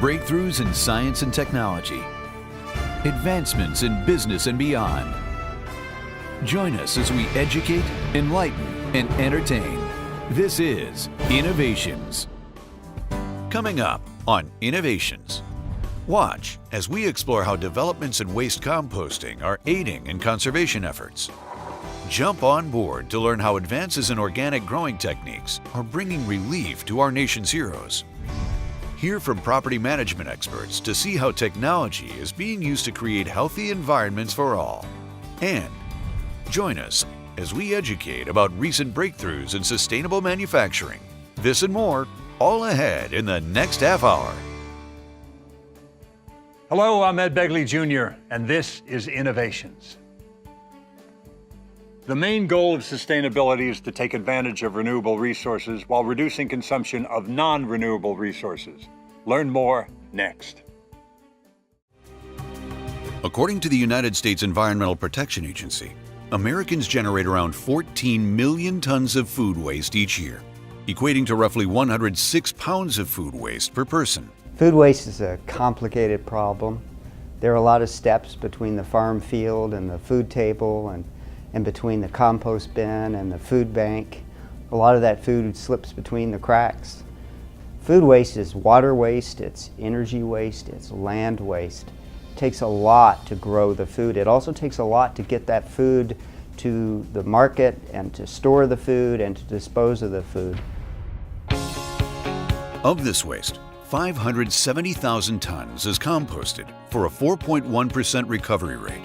breakthroughs in science and technology, advancements in business and beyond. Join us as we educate, enlighten, and entertain. This is Innovations. Coming up on Innovations. Watch as we explore how developments in waste composting are aiding in conservation efforts. Jump on board to learn how advances in organic growing techniques are bringing relief to our nation's heroes. Hear from property management experts to see how technology is being used to create healthy environments for all. And join us as we educate about recent breakthroughs in sustainable manufacturing. This and more, all ahead in the next half hour. Hello, I'm Ed Begley Jr., and this is Innovations. The main goal of sustainability is to take advantage of renewable resources while reducing consumption of non-renewable resources. Learn more next. According to the United States Environmental Protection Agency, Americans generate around 14 million tons of food waste each year, equating to roughly 106 pounds of food waste per person. Food waste is a complicated problem. There are a lot of steps between the farm field and the food table and between the compost bin and the food bank. A lot of that food slips between the cracks. Food waste is water waste, it's energy waste, it's land waste. It takes a lot to grow the food. It also takes a lot to get that food to the market and to store the food and to dispose of the food. Of this waste, 570,000 tons is composted for a 4.1% recovery rate.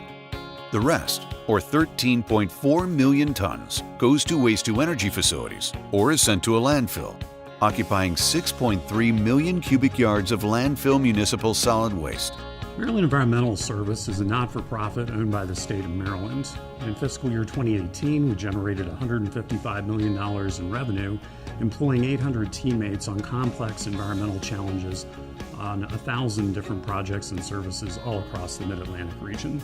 The rest, or 13.4 million tons, goes to waste-to-energy facilities or is sent to a landfill, occupying 6.3 million cubic yards of landfill municipal solid waste. Maryland Environmental Service is a not-for-profit owned by the state of Maryland. In fiscal year 2018, we generated $155 million in revenue, employing 800 teammates on complex environmental challenges on 1,000 different projects and services all across the Mid-Atlantic region.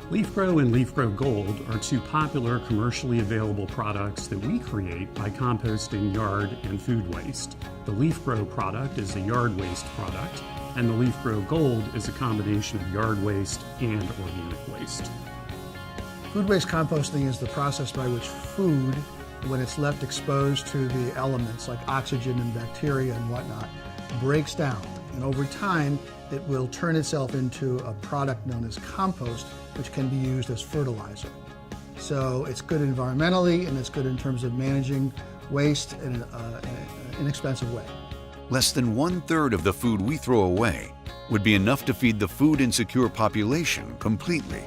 LeafGrow and LeafGrow Gold are two popular commercially available products that we create by composting yard and food waste. The LeafGrow product is a yard waste product, and the LeafGrow Gold is a combination of yard waste and organic waste. Food waste composting is the process by which food, when it's left exposed to the elements like oxygen and bacteria and whatnot, breaks down. And over time, it will turn itself into a product known as compost, which can be used as fertilizer. So it's good environmentally, and it's good in terms of managing waste in an inexpensive way. Less than 1/3 of the food we throw away would be enough to feed the food insecure population completely.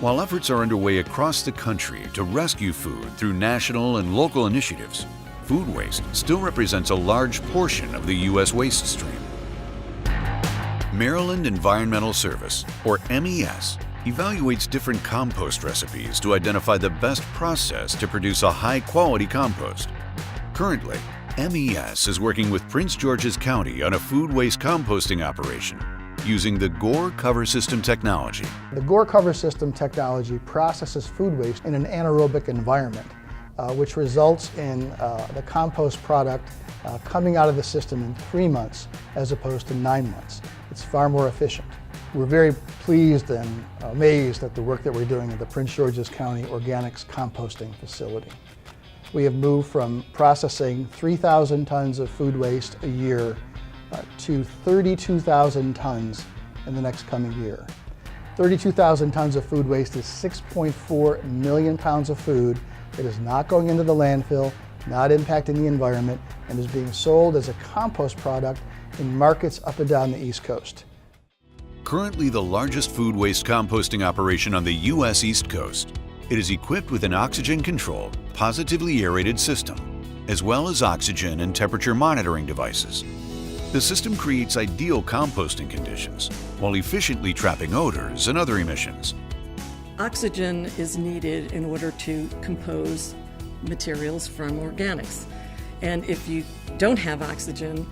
While efforts are underway across the country to rescue food through national and local initiatives, food waste still represents a large portion of the U.S. waste stream. Maryland Environmental Service, or MES, evaluates different compost recipes to identify the best process to produce a high-quality compost. Currently, MES is working with Prince George's County on a food waste composting operation using the Gore Cover System technology. The Gore Cover System technology processes food waste in an anaerobic environment, which results in the compost product coming out of the system in 3 months as opposed to 9 months. It's far more efficient. We're very pleased and amazed at the work that we're doing at the Prince George's County Organics Composting Facility. We have moved from processing 3,000 tons of food waste a year to 32,000 tons in the next coming year. 32,000 tons of food waste is 6.4 million pounds of food that is not going into the landfill, not impacting the environment, and is being sold as a compost product in markets up and down the East Coast. Currently the largest food waste composting operation on the U.S. East Coast, it is equipped with an oxygen-controlled, positively aerated system, as well as oxygen and temperature monitoring devices. The system creates ideal composting conditions while efficiently trapping odors and other emissions. Oxygen is needed in order to compose materials from organics. And if you don't have oxygen,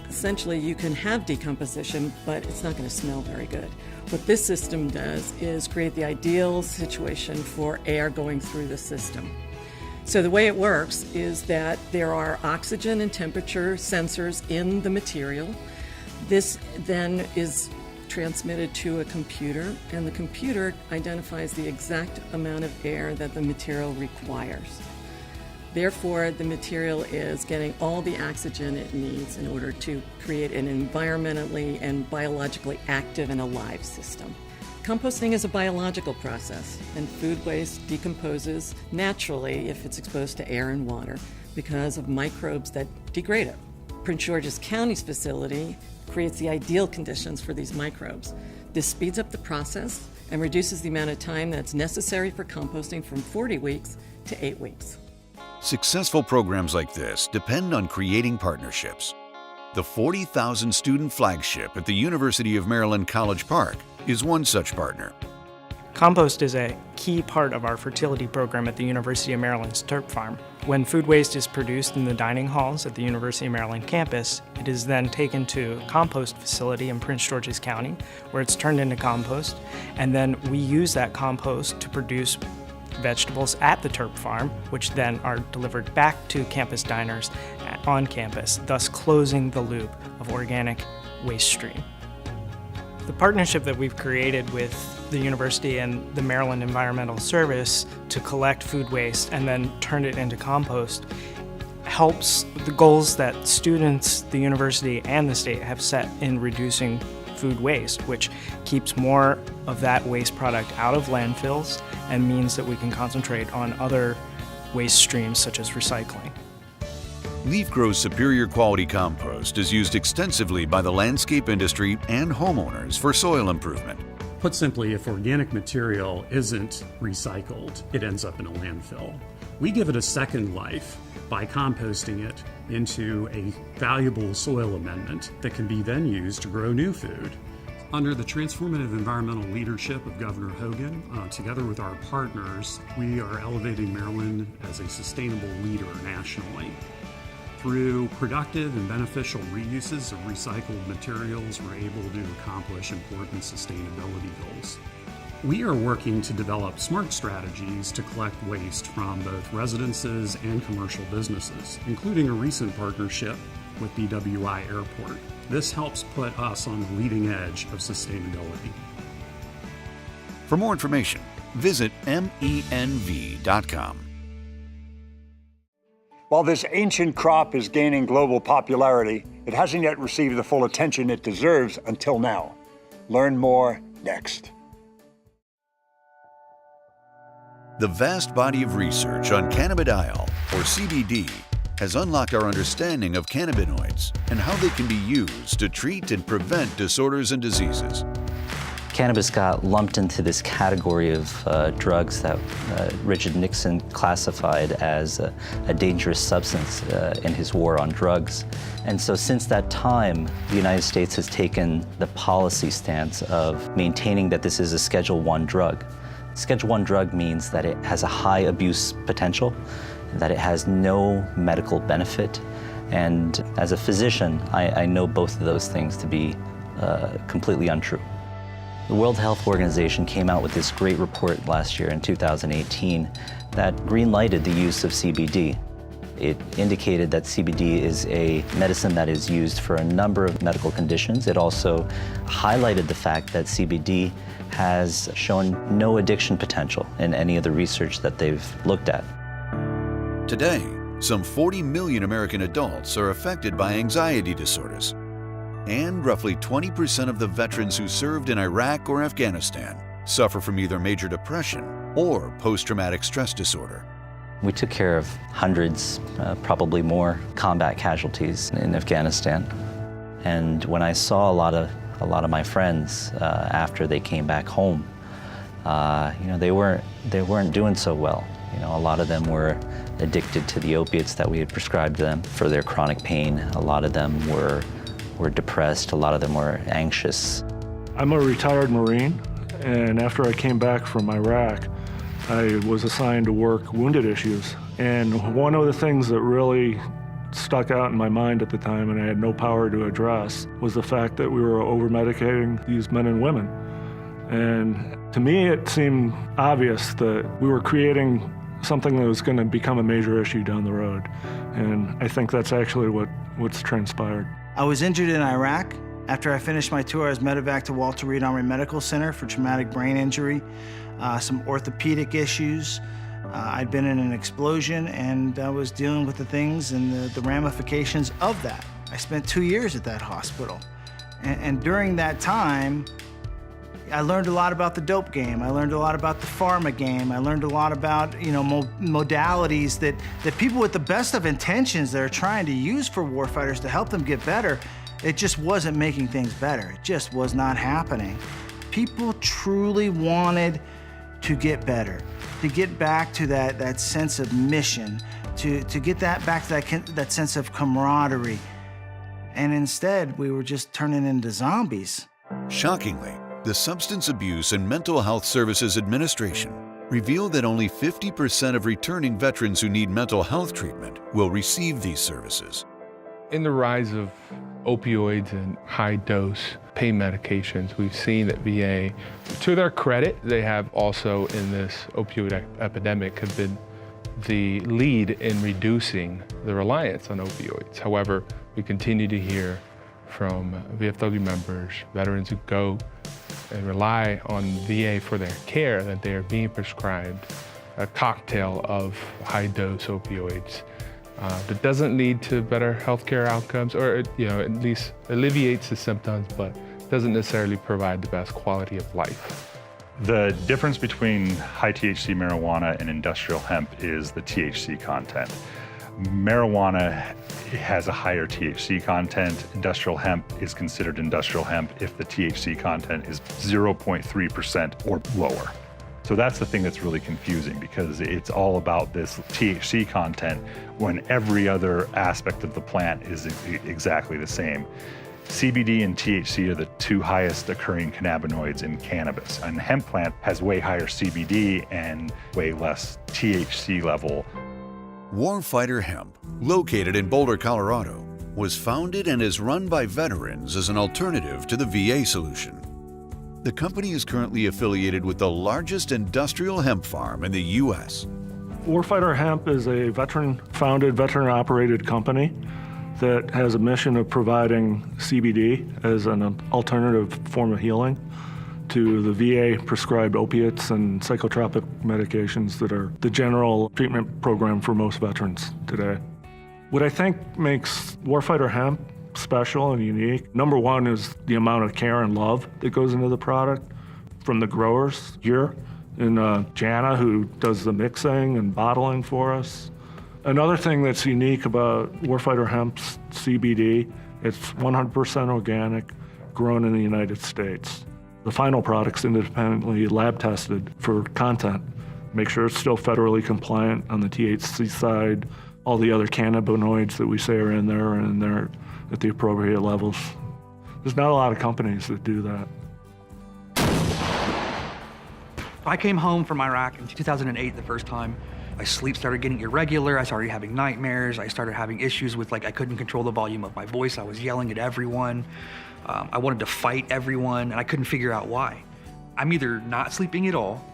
essentially you can have decomposition, but it's not going to smell very good. What this system does is create the ideal situation for air going through the system. So the way it works is that there are oxygen and temperature sensors in the material This then is transmitted to a computer, and the computer identifies the exact amount of air that the material requires. Therefore, the material is getting all the oxygen it needs in order to create an environmentally and biologically active and alive system. Composting is a biological process, and food waste decomposes naturally if it's exposed to air and water because of microbes that degrade it. Prince George's County's facility creates the ideal conditions for these microbes. This speeds up the process and reduces the amount of time that's necessary for composting from 40 weeks to 8 weeks. Successful programs like this depend on creating partnerships. The 40,000 student flagship at the University of Maryland College Park is one such partner. Compost is a key part of our fertility program at the University of Maryland's Turp Farm. When food waste is produced in the dining halls at the University of Maryland campus, it is then taken to a compost facility in Prince George's County, where it's turned into compost, and then we use that compost to produce vegetables at the Turp Farm, which then are delivered back to campus diners on campus, thus closing the loop of organic waste stream. The partnership that we've created with the university and the Maryland Environmental Service to collect food waste and then turn it into compost helps the goals that students, the university, and the state have set in reducing food waste, which keeps more of that waste product out of landfills and means that we can concentrate on other waste streams such as recycling. LeafGrow's superior quality compost is used extensively by the landscape industry and homeowners for soil improvement. Put simply, if organic material isn't recycled, it ends up in a landfill. We give it a second life by composting it into a valuable soil amendment that can be then used to grow new food. Under the transformative environmental leadership of Governor Hogan, together with our partners, we are elevating Maryland as a sustainable leader nationally. Through productive and beneficial reuses of recycled materials, we're able to accomplish important sustainability goals. We are working to develop smart strategies to collect waste from both residences and commercial businesses, including a recent partnership with BWI Airport. This helps put us on the leading edge of sustainability. For more information, visit menv.com. While this ancient crop is gaining global popularity, it hasn't yet received the full attention it deserves until now. Learn more next. The vast body of research on cannabidiol, or CBD, has unlocked our understanding of cannabinoids and how they can be used to treat and prevent disorders and diseases. Cannabis got lumped into this category of drugs that Richard Nixon classified as a dangerous substance in his war on drugs. And so since that time, the United States has taken the policy stance of maintaining that this is a Schedule I drug. Schedule I drug means that it has a high abuse potential, that it has no medical benefit. And as a physician, I know both of those things to be completely untrue. The World Health Organization came out with this great report last year in 2018 that green-lighted the use of CBD. It indicated that CBD is a medicine that is used for a number of medical conditions. It also highlighted the fact that CBD has shown no addiction potential in any of the research that they've looked at. Today, some 40 million American adults are affected by anxiety disorders. And roughly 20% of the veterans who served in Iraq or Afghanistan suffer from either major depression or post-traumatic stress disorder. We took care of hundreds, probably more, combat casualties in Afghanistan. And when I saw a lot of my friends after they came back home, they weren't doing so well. A lot of them were addicted to the opiates that we had prescribed them for their chronic pain. A lot of them were depressed. A lot of them were anxious. I'm a retired Marine, and after I came back from Iraq, I was assigned to work wounded issues. And one of the things that really stuck out in my mind at the time, and I had no power to address, was the fact that we were over-medicating these men and women. And to me, it seemed obvious that we were creating something that was going to become a major issue down the road. And I think that's actually what's transpired. I was injured in Iraq, After I finished my tour, I was medevac to Walter Reed Army Medical Center for traumatic brain injury, some orthopedic issues. I'd been in an explosion, and I was dealing with the things and the ramifications of that. I spent 2 years at that hospital. And during that time, I learned a lot about the dope game. I learned a lot about the pharma game. I learned a lot about, modalities that people with the best of intentions that are trying to use for warfighters to help them get better, it just wasn't making things better. It just was not happening. People truly wanted to get better, to get back to that sense of mission, to get back to that sense of camaraderie. And instead, we were just turning into zombies. Shockingly, the Substance Abuse and Mental Health Services Administration revealed that only 50% of returning veterans who need mental health treatment will receive these services. In the rise of opioids and high-dose pain medications, we've seen that VA, to their credit, they have also in this opioid epidemic have been the lead in reducing the reliance on opioids. However, we continue to hear from VFW members, veterans who go and rely on VA for their care, that they are being prescribed a cocktail of high-dose opioids that doesn't lead to better healthcare outcomes, or at least alleviates the symptoms, but doesn't necessarily provide the best quality of life. The difference between high THC marijuana and industrial hemp is the THC content. Marijuana has a higher THC content. Industrial hemp is considered industrial hemp if the THC content is 0.3% or lower. So that's the thing that's really confusing, because it's all about this THC content when every other aspect of the plant is exactly the same. CBD and THC are the two highest occurring cannabinoids in cannabis. And the hemp plant has way higher CBD and way less THC level. Warfighter Hemp, located in Boulder, Colorado, was founded and is run by veterans as an alternative to the VA solution. The company is currently affiliated with the largest industrial hemp farm in the U.S. Warfighter Hemp is a veteran-founded, veteran-operated company that has a mission of providing CBD as an alternative form of healing to the VA-prescribed opiates and psychotropic medications that are the general treatment program for most veterans today. What I think makes Warfighter Hemp special and unique, number one, is the amount of care and love that goes into the product from the growers here, and Jana, who does the mixing and bottling for us. Another thing that's unique about Warfighter Hemp's CBD, it's 100% organic, grown in the United States. The final product's independently lab tested for content. Make sure it's still federally compliant on the THC side. All the other cannabinoids that we say are in there at the appropriate levels. There's not a lot of companies that do that. I came home from Iraq in 2008 the first time. My sleep started getting irregular. I started having nightmares. I started having issues with, I couldn't control the volume of my voice. I was yelling at everyone. I wanted to fight everyone, and I couldn't figure out why. I'm either not sleeping at all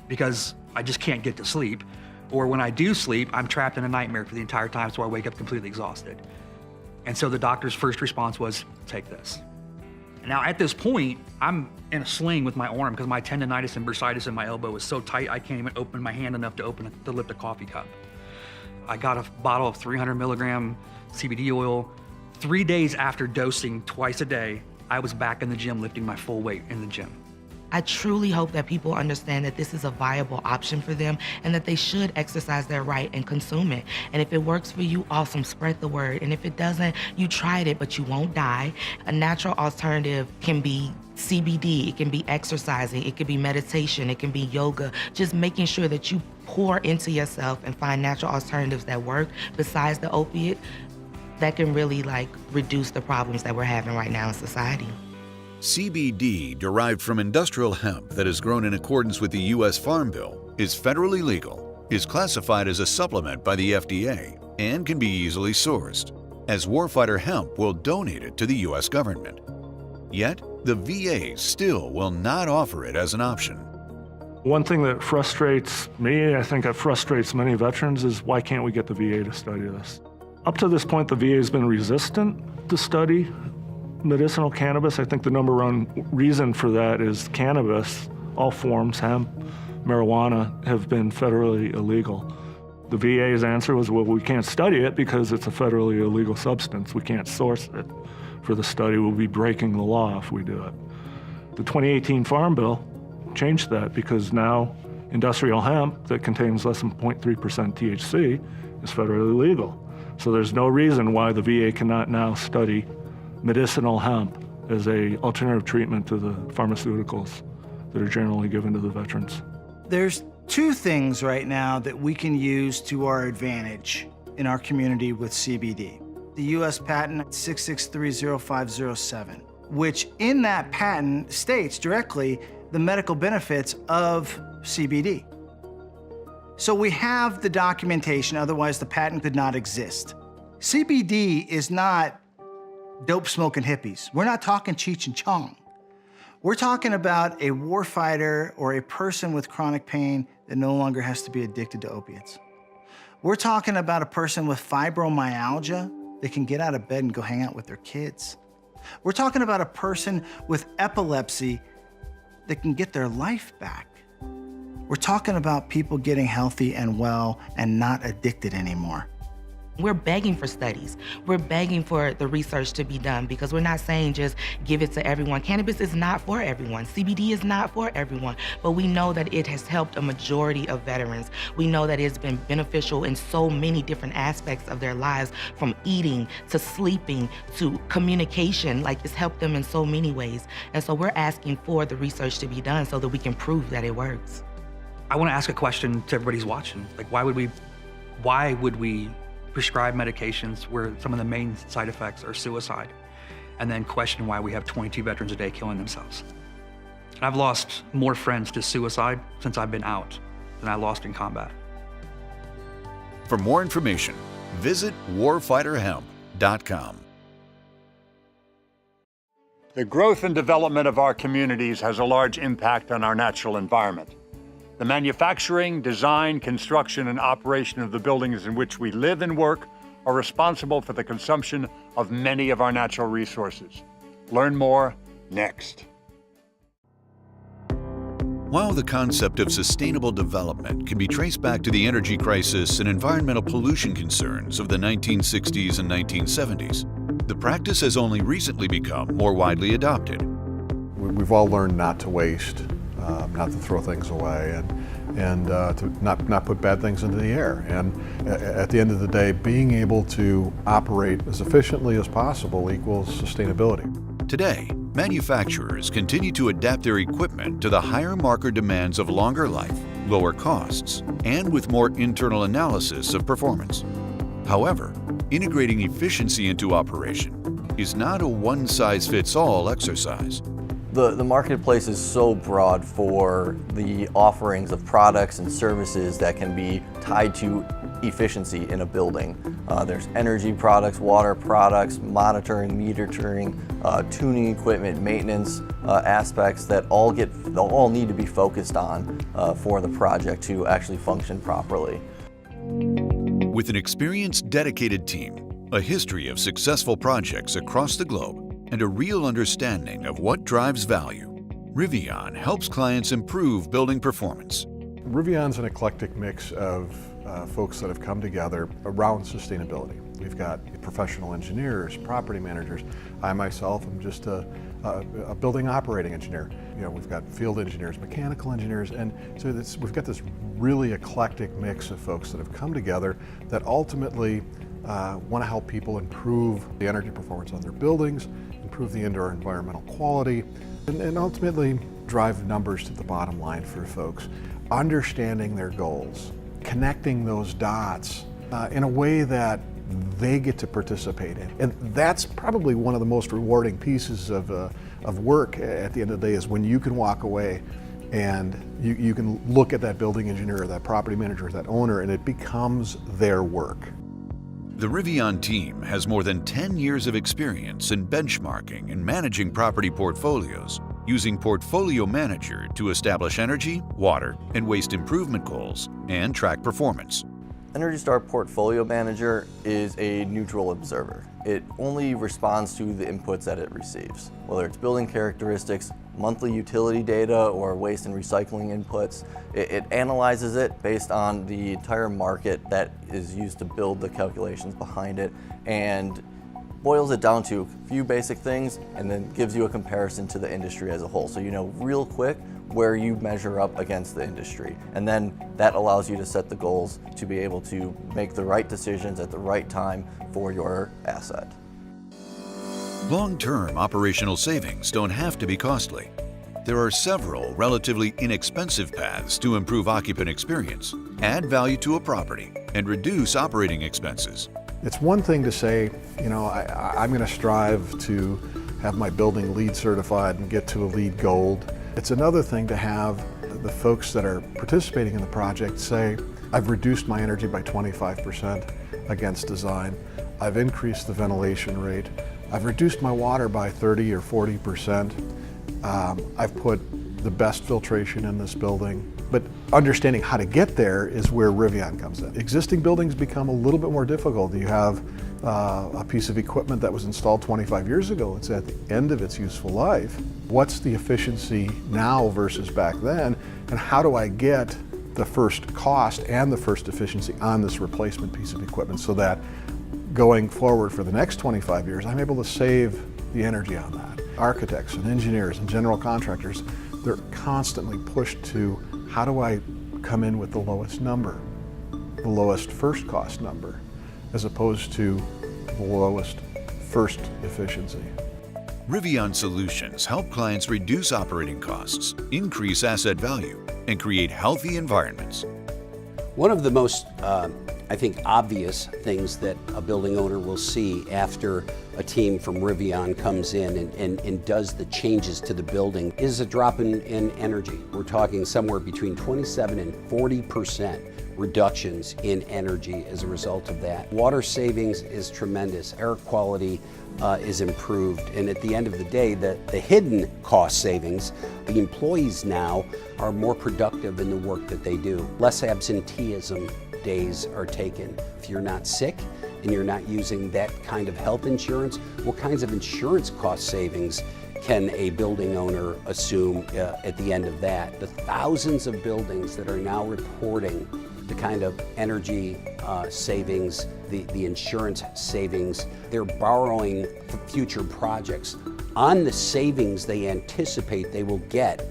because I just can't get to sleep, or when I do sleep, I'm trapped in a nightmare for the entire time, so I wake up completely exhausted. And so the doctor's first response was, take this. Now at this point, I'm in a sling with my arm because my tendonitis and bursitis in my elbow is so tight I can't even open my hand enough to lift a coffee cup. I got a bottle of 300 milligram CBD oil. 3 days after dosing twice a day, I was back in the gym lifting my full weight in the gym. I truly hope that people understand that this is a viable option for them and that they should exercise their right and consume it. And if it works for you, awesome, spread the word. And if it doesn't, you tried it, but you won't die. A natural alternative can be CBD, it can be exercising, it can be meditation, it can be yoga, just making sure that you pour into yourself and find natural alternatives that work besides the opiate that can really reduce the problems that we're having right now in society. CBD, derived from industrial hemp that is grown in accordance with the U.S. Farm Bill, is federally legal, is classified as a supplement by the FDA, and can be easily sourced, as Warfighter Hemp will donate it to the U.S. government. Yet, the VA still will not offer it as an option. One thing that frustrates me, I think that frustrates many veterans, is why can't we get the VA to study this? Up to this point, the VA has been resistant to study medicinal cannabis, I think the number one reason for that is cannabis, all forms, hemp, marijuana, have been federally illegal. The VA's answer was, well, we can't study it because it's a federally illegal substance. We can't source it for the study. We'll be breaking the law if we do it. The 2018 Farm Bill changed that because now industrial hemp that contains less than 0.3% THC is federally legal. So there's no reason why the VA cannot now study medicinal hemp as an alternative treatment to the pharmaceuticals that are generally given to the veterans. There's two things right now that we can use to our advantage in our community with CBD. The U.S. patent 6630507, which in that patent states directly the medical benefits of CBD. So we have the documentation, otherwise the patent could not exist. CBD is not dope smoking hippies. We're not talking Cheech and Chong. We're talking about a warfighter or a person with chronic pain that no longer has to be addicted to opiates. We're talking about a person with fibromyalgia that can get out of bed and go hang out with their kids. We're talking about a person with epilepsy that can get their life back. We're talking about people getting healthy and well and not addicted anymore. We're begging for studies. We're begging for the research to be done because we're not saying just give it to everyone. Cannabis is not for everyone. CBD is not for everyone, but we know that it has helped a majority of veterans. We know that it's been beneficial in so many different aspects of their lives, from eating to sleeping to communication. Like, it's helped them in so many ways. And so we're asking for the research to be done so that we can prove that it works. I want to ask a question to everybody who's watching. Like, why would we prescribe medications where some of the main side effects are suicide, and then question why we have 22 veterans a day killing themselves? And I've lost more friends to suicide since I've been out than I lost in combat. For more information, visit warfighterhemp.com. The growth and development of our communities has a large impact on our natural environment. The manufacturing, design, construction, and operation of the buildings in which we live and work are responsible for the consumption of many of our natural resources. Learn more next. While the concept of sustainable development can be traced back to the energy crisis and environmental pollution concerns of the 1960s and 1970s, the practice has only recently become more widely adopted. We've all learned not to waste, not to throw things away, and to not put bad things into the air. And at the end of the day, being able to operate as efficiently as possible equals sustainability. Today, manufacturers continue to adapt their equipment to the higher marker demands of longer life, lower costs, and with more internal analysis of performance. However, integrating efficiency into operation is not a one-size-fits-all exercise. The marketplace is so broad for the offerings of products and services that can be tied to efficiency in a building. There's energy products, water products, monitoring, metering, tuning equipment, maintenance aspects that all need to be focused on for the project to actually function properly. With an experienced, dedicated team, a history of successful projects across the globe, and a real understanding of what drives value, Rivian helps clients improve building performance. Rivian's an eclectic mix of folks that have come together around sustainability. We've got professional engineers, property managers. I myself am just a building operating engineer. You know, we've got field engineers, mechanical engineers, and so we've got this really eclectic mix of folks that have come together that ultimately want to help people improve the energy performance of their buildings, improve the indoor environmental quality, and ultimately drive numbers to the bottom line for folks. Understanding their goals, connecting those dots in a way that they get to participate in. And that's probably one of the most rewarding pieces of work at the end of the day, is when you can walk away and you can look at that building engineer or that property manager or that owner, and it becomes their work. The Rivian team has more than 10 years of experience in benchmarking and managing property portfolios, using Portfolio Manager to establish energy, water, and waste improvement goals and track performance. Energy Star Portfolio Manager is a neutral observer. It only responds to the inputs that it receives, whether it's building characteristics, monthly utility data, or waste and recycling inputs. It analyzes it based on the entire market that is used to build the calculations behind it, and boils it down to a few basic things, and then gives you a comparison to the industry as a whole. So you know real quick where you measure up against the industry. And then that allows you to set the goals to be able to make the right decisions at the right time for your asset. Long-term operational savings don't have to be costly. There are several relatively inexpensive paths to improve occupant experience, add value to a property, and reduce operating expenses. It's one thing to say, you know, I'm going to strive to have my building LEED certified and get to a LEED Gold. It's another thing to have the folks that are participating in the project say, I've reduced my energy by 25% against design. I've increased the ventilation rate. I've reduced my water by 30 or 40%. I've put the best filtration in this building. But understanding how to get there is where Rivian comes in. Existing buildings become a little bit more difficult. You have a piece of equipment that was installed 25 years ago. It's at the end of its useful life. What's the efficiency now versus back then? And how do I get the first cost and the first efficiency on this replacement piece of equipment so that going forward for the next 25 years, I'm able to save the energy on that. Architects and engineers and general contractors, they're constantly pushed to how do I come in with the lowest number, the lowest first cost number, as opposed to the lowest first efficiency. Rivian solutions help clients reduce operating costs, increase asset value, and create healthy environments. One of the most, I think, obvious things that a building owner will see after a team from Rivian comes in and does the changes to the building is a drop in energy. We're talking somewhere between 27 and 40% reductions in energy as a result of that. Water savings is tremendous. Air quality is improved. And at the end of the day, the hidden cost savings, the employees now are more productive in the work that they do. Less absenteeism days are taken. If you're not sick and you're not using that kind of health insurance, what kinds of insurance cost savings can a building owner assume at the end of that? The thousands of buildings that are now reporting the kind of energy savings, the insurance savings, they're borrowing for future projects on the savings they anticipate they will get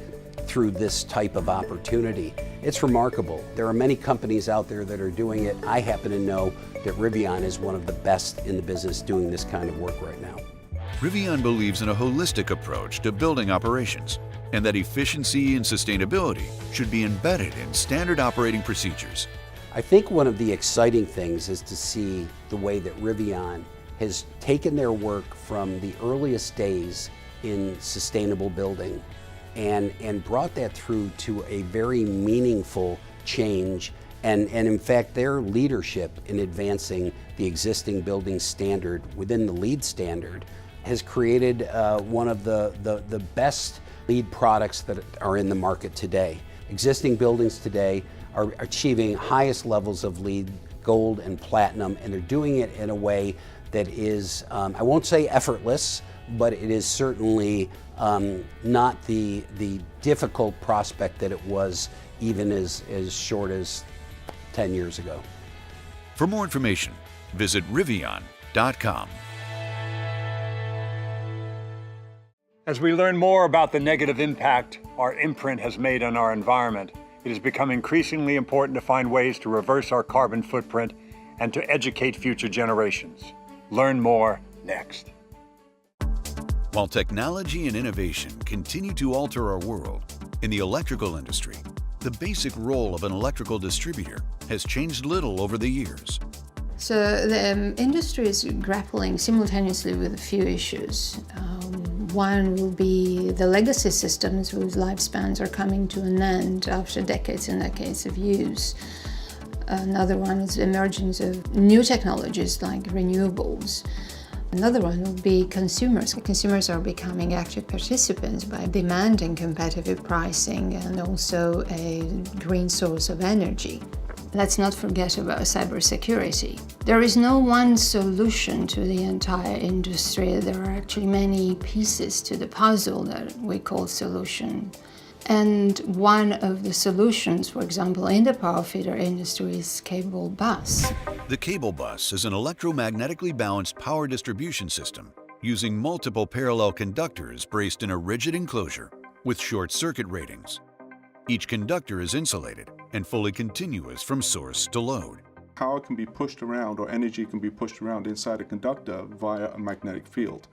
through this type of opportunity. It's remarkable. There are many companies out there that are doing it. I happen to know that Rivian is one of the best in the business doing this kind of work right now. Rivian believes in a holistic approach to building operations, and that efficiency and sustainability should be embedded in standard operating procedures. I think one of the exciting things is to see the way that Rivian has taken their work from the earliest days in sustainable building and brought that through to a very meaningful change and in fact their leadership in advancing the existing building standard within the LEED standard has created one of the best LEED products that are in the market today. Existing buildings today are achieving highest levels of LEED Gold and Platinum, and they're doing it in a way that is, I won't say effortless, but it is certainly not the difficult prospect that it was even as short as 10 years ago. For more information, visit Rivian.com. As we learn more about the negative impact our imprint has made on our environment, it has become increasingly important to find ways to reverse our carbon footprint and to educate future generations. Learn more next. While technology and innovation continue to alter our world, in the electrical industry, the basic role of an electrical distributor has changed little over the years. So the industry is grappling simultaneously with a few issues. One will be the legacy systems whose lifespans are coming to an end after decades and decades of use. Another one is the emergence of new technologies like renewables. Another one will be consumers. Consumers are becoming active participants by demanding competitive pricing and also a green source of energy. Let's not forget about cybersecurity. There is no one solution to the entire industry. There are actually many pieces to the puzzle that we call solution. And one of the solutions, for example, in the power feeder industry is cable bus. The cable bus is an electromagnetically balanced power distribution system using multiple parallel conductors braced in a rigid enclosure with short circuit ratings. Each conductor is insulated and fully continuous from source to load. Power can be pushed around, or energy can be pushed around inside a conductor via a magnetic field.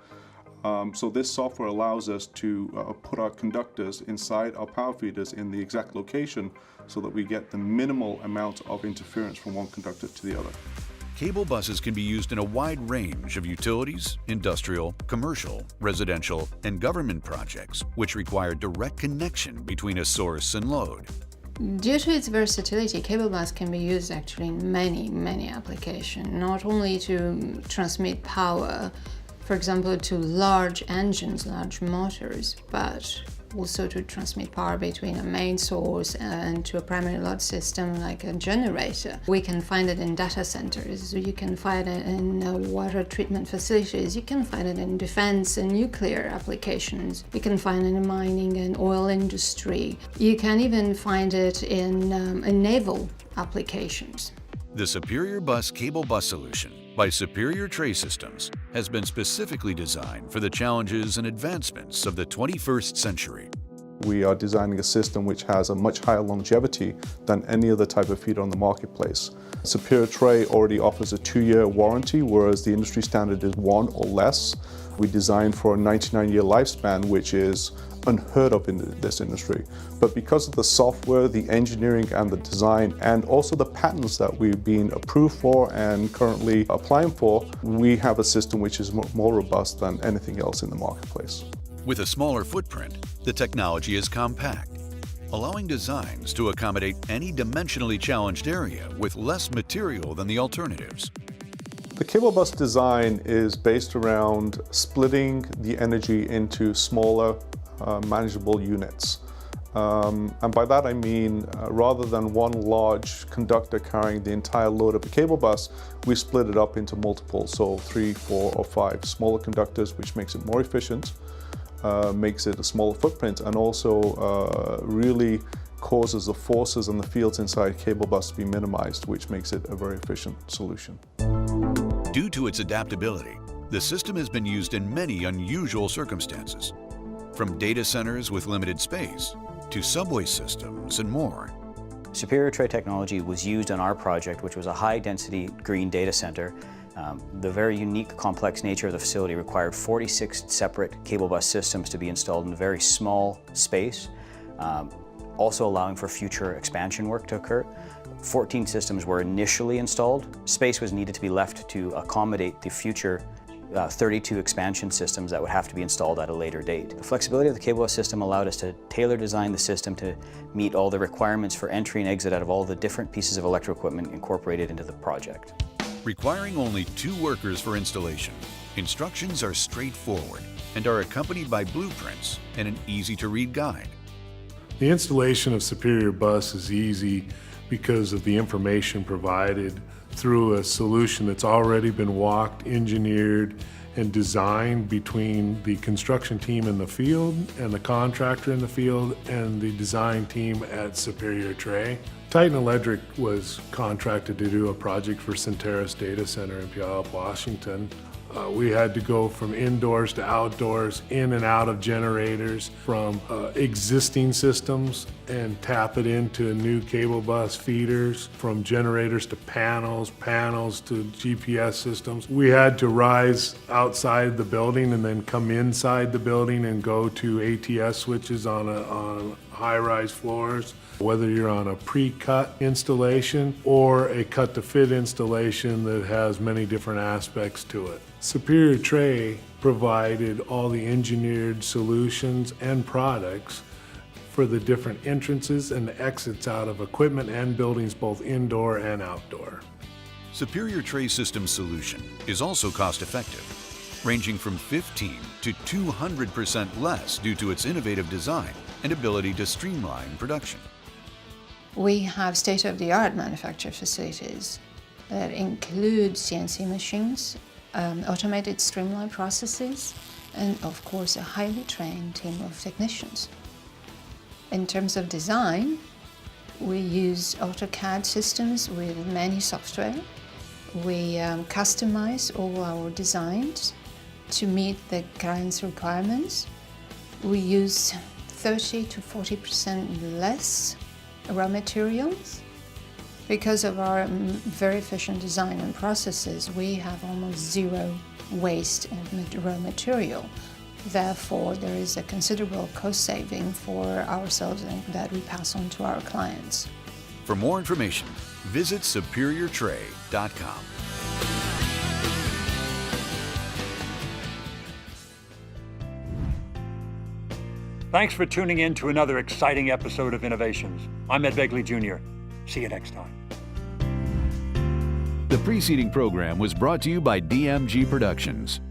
So this software allows us to put our conductors inside our power feeders in the exact location so that we get the minimal amount of interference from one conductor to the other. Cable buses can be used in a wide range of utilities, industrial, commercial, residential, and government projects, which require direct connection between a source and load. Due to its versatility, cable bus can be used actually in many applications, not only to transmit power, for example, to large engines, large motors, but also to transmit power between a main source and to a primary load system like a generator. We can find it in data centers, you can find it in water treatment facilities, you can find it in defense and nuclear applications, you can find it in mining and oil industry, you can even find it in naval applications. The Superior Bus Cable Bus Solution by Superior Tray Systems has been specifically designed for the challenges and advancements of the 21st century. We are designing a system which has a much higher longevity than any other type of feeder on the marketplace. Superior Tray already offers a 2-year warranty, whereas the industry standard is 1 or less. We designed for a 99-year lifespan, which is unheard of in this industry. But because of the software, the engineering and the design, and also the patents that we've been approved for and currently applying for, we have a system which is more robust than anything else in the marketplace. With a smaller footprint, the technology is compact, allowing designs to accommodate any dimensionally challenged area with less material than the alternatives. The cable bus design is based around splitting the energy into smaller, manageable units. And by that I mean, rather than one large conductor carrying the entire load of a cable bus, we split it up into multiple, so 3, 4, or 5 smaller conductors, which makes it more efficient, makes it a smaller footprint, and also really causes the forces and the fields inside cable bus to be minimized, which makes it a very efficient solution. Due to its adaptability, the system has been used in many unusual circumstances, from data centers with limited space to subway systems and more. Superior Tray technology was used on our project, which was a high-density green data center. The very unique, complex nature of the facility required 46 separate cable bus systems to be installed in a very small space, also allowing for future expansion work to occur. 14 systems were initially installed. Space was needed to be left to accommodate the future 32 expansion systems that would have to be installed at a later date. The flexibility of the cable bus system allowed us to tailor design the system to meet all the requirements for entry and exit out of all the different pieces of electrical equipment incorporated into the project. Requiring only 2 workers for installation, instructions are straightforward and are accompanied by blueprints and an easy-to-read guide. The installation of Superior Bus is easy because of the information provided through a solution that's already been walked, engineered, and designed between the construction team in the field and the contractor in the field and the design team at Superior Tray. Titan Electric was contracted to do a project for Centerra's data center in Puyallup, Washington. We had to go from indoors to outdoors, in and out of generators, from existing systems and tap it into new cable bus feeders, from generators to panels, panels to GPS systems. We had to rise outside the building and then come inside the building and go to ATS switches on high-rise floors. Whether you're on a pre-cut installation or a cut-to-fit installation that has many different aspects to it. Superior Tray provided all the engineered solutions and products for the different entrances and exits out of equipment and buildings, both indoor and outdoor. Superior Tray System solution is also cost-effective, ranging from 15 to 200% less due to its innovative design and ability to streamline production. We have state-of-the-art manufacture facilities that include CNC machines, automated streamline processes, and of course a highly trained team of technicians. In terms of design, we use AutoCAD systems with many software. We customize all our designs to meet the client's requirements. We use 30 to 40% less raw materials. Because of our very efficient design and processes, we have almost zero waste of raw material. Therefore, there is a considerable cost saving for ourselves and that we pass on to our clients. For more information, visit superiortray.com. Thanks for tuning in to another exciting episode of Innovations. I'm Ed Begley Jr. See you next time. The preceding program was brought to you by DMG Productions.